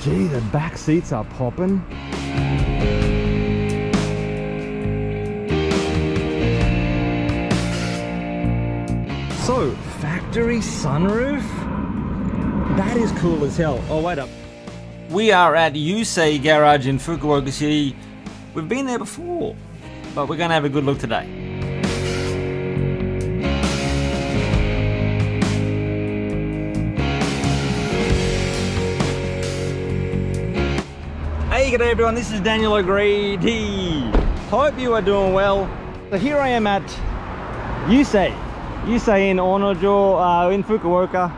Gee, the back seats are popping. So, factory sunroof? That is cool as hell. Oh, wait up. We are at Yusei Garage in Fukuoka City. We've been there before, but we're going to have a good look today. Hey, g'day everyone, this is Daniel O'Grady. Hope you are doing well. So here I am at Yusei in Onojo, in Fukuoka.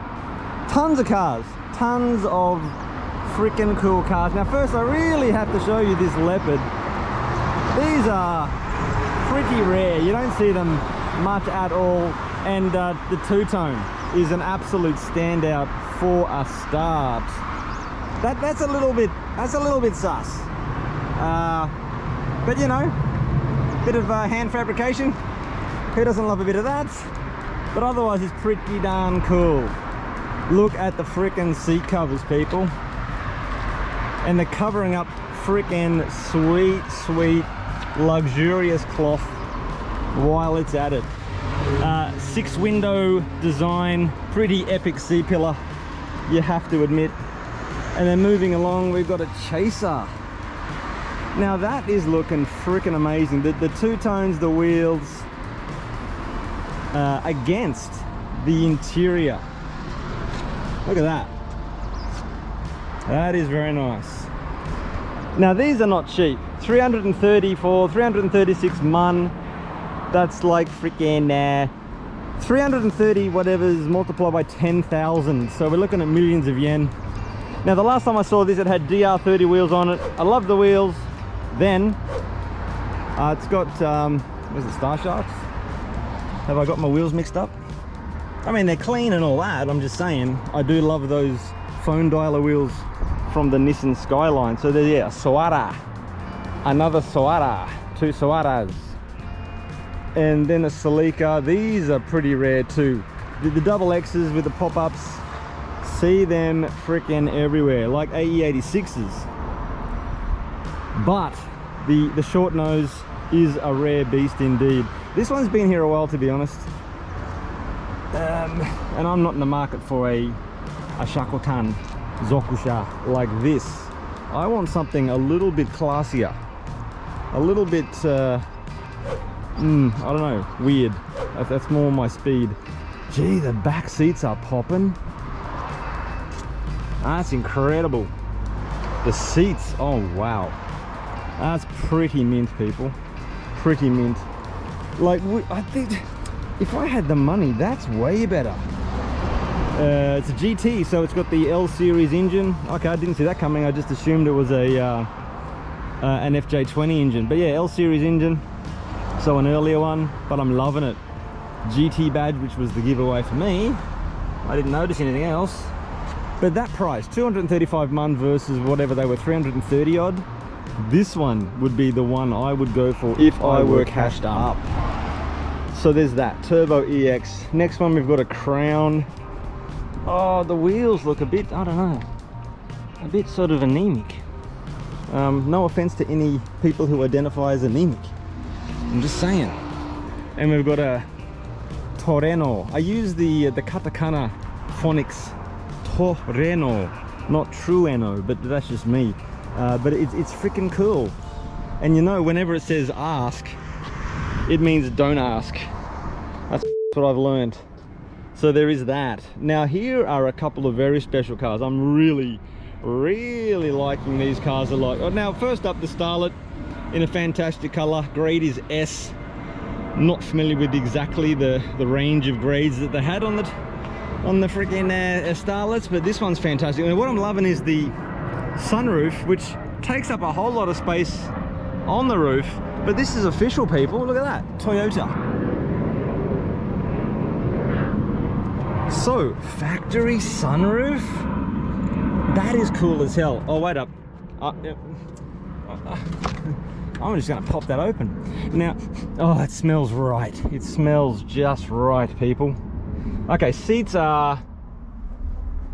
Tons of cars, tons of freaking cool cars. Now first I really have to show you this Leopard. These are pretty rare, you don't see them much at all, and the two-tone is an absolute standout for a start. That's a little bit sus, but you know, bit of hand fabrication, who doesn't love a bit of that? But otherwise it's pretty darn cool. Look at the frickin' seat covers, people, and they're covering up frickin' sweet luxurious cloth while it's at it. 6-window design, pretty epic C-pillar, you have to admit. And then moving along, we've got a Chaser. Now that is looking freaking amazing. The two-tones, the wheels, against the interior. Look at that. That is very nice. Now these are not cheap. 336 mun. That's like freaking 330 whatever's multiplied by 10,000. So we're looking at millions of yen. Now the last time I saw this, it had DR30 wheels on it. I love the wheels. Then it's got what is it, Star Sharks? Have I got my wheels mixed up? I mean, they're clean and all that. I'm just saying, I do love those phone dialer wheels from the Nissan Skyline. So there's, yeah, Soara, another Soara, two Soaras, and then a Celica. These are pretty rare too. The double X's with the pop-ups, see them freaking everywhere, like AE86s. But the short nose is a rare beast indeed. This one's been here a while, to be honest. And I'm not in the market for a shakotan zokusha like this. I want something a little bit classier, a little bit I don't know, weird. That's more my speed. Gee, the back seats are popping. That's incredible. The seats, oh wow, that's pretty mint, people, pretty mint. Like, I think if I had the money, that's way better. It's a GT, so it's got the L series engine. Okay, I didn't see that coming. I just assumed it was a an FJ20 engine. But yeah, L series engine, so an earlier one, but I'm loving it. GT badge, which was the giveaway for me. I didn't notice anything else. But that price, 235 mun versus whatever they were, 330 odd. This one would be the one I would go for if I were cashed up. So there's that Turbo EX. Next one, we've got a Crown. Oh, the wheels look a bit, I don't know, a bit sort of anemic. No offense to any people who identify as anemic, I'm just saying. And we've got a Toreno. I use the katakana phonics Toreno, not Trueno, but that's just me. But it's freaking cool. And you know, whenever it says ask, it means don't ask. That's what I've learned. So there is that. Now here are a couple of very special cars. I'm really liking these cars a lot. Now first up, the Starlet in a fantastic color. Grade is S. Not familiar with exactly the range of grades that they had on the freaking Starlets, but this one's fantastic. And what I'm loving is the sunroof, which takes up a whole lot of space on the roof. But this is official, people. Look at that, Toyota. So, factory sunroof? That is cool as hell. Oh, wait up. I'm just gonna pop that open. Now, oh, it smells right. It smells just right, people. Okay, seats are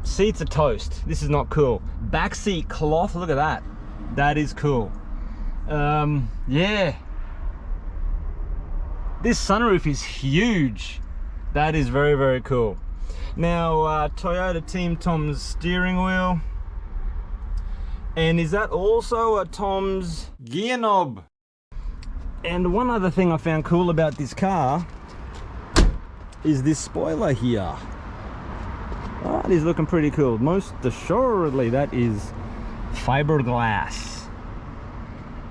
seats are toast. This is not cool. Back seat cloth, look at that. That is cool. Yeah. This sunroof is huge. That is very, very cool. Now, Toyota Team Tom's steering wheel. And is that also a Tom's gear knob? And one other thing I found cool about this car is this spoiler here. That is looking pretty cool. Most assuredly, that is fiberglass.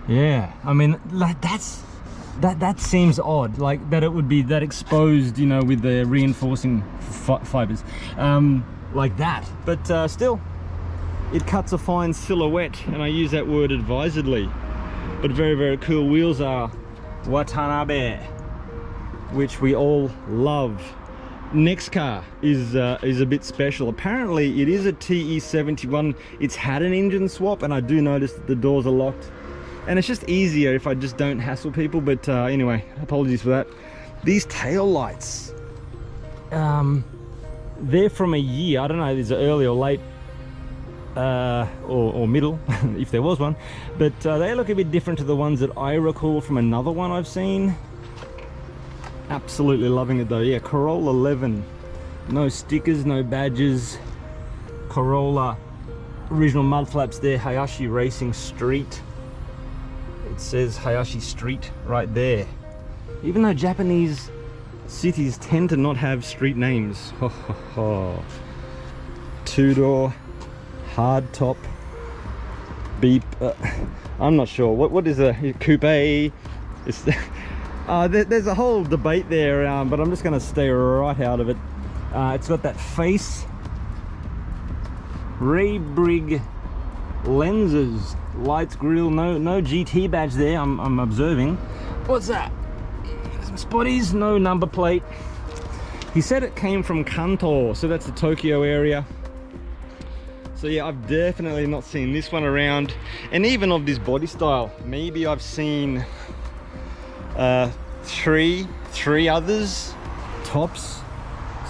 Yeah, I mean, like that seems odd, like that it would be that exposed, you know, with the reinforcing fibers, like that. But still, it cuts a fine silhouette, and I use that word advisedly. But very, very cool. Wheels are Watanabe, which we all love. Next car is a bit special. Apparently it is a TE71. It's had an engine swap, and I do notice that the doors are locked, and it's just easier if I just don't hassle people. But anyway, apologies for that. These tail lights, they're from a year, I don't know if it's early or late, or middle, if there was one, but they look a bit different to the ones that I recall from another one I've seen. Absolutely loving it though. Yeah, Corolla Levin. No stickers, no badges. Corolla original mud flaps there. Hayashi Racing Street. It says Hayashi Street right there. Even though Japanese cities tend to not have street names. Two-door, hard top, beep. I'm not sure. What is a coupe? It's there's a whole debate there, but I'm just going to stay right out of it. It's got that face, Ray-Brig lenses, lights, grille, no GT badge there. I'm observing. What's that? Some spotties, no number plate. He said it came from Kanto, so that's the Tokyo area. So yeah, I've definitely not seen this one around, and even of this body style, maybe I've seen three others tops.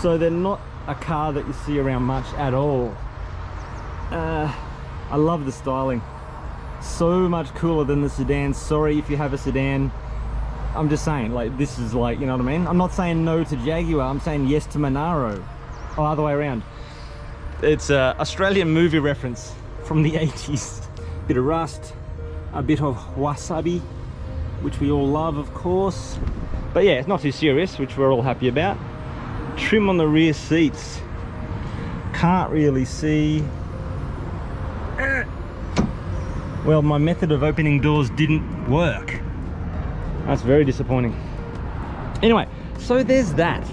So they're not a car that you see around much at all. I love the styling, so much cooler than the sedan. Sorry if you have a sedan, I'm just saying, like, this is like, you know what I mean? I'm not saying no to Jaguar, I'm saying yes to Monaro, or other way around. It's a Australian movie reference from the 80s. Bit of rust, a bit of wasabi, which we all love, of course. But yeah, it's not too serious, which we're all happy about. Trim on the rear seats. Can't really see. Well, my method of opening doors didn't work. That's very disappointing. Anyway, so there's that.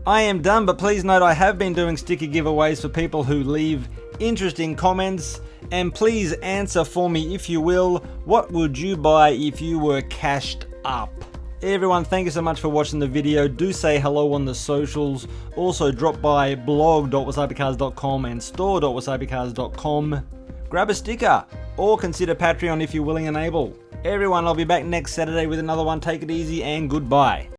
I am done, but please note I have been doing sticker giveaways for people who leave interesting comments, and please answer for me, if you will, what would you buy if you were cashed up? Everyone, thank you so much for watching the video. Do say hello on the socials. Also drop by blog.wasabicars.com and store.wasabicars.com. Grab a sticker or consider Patreon if you're willing and able. Everyone, I'll be back next Saturday with another one. Take it easy and goodbye.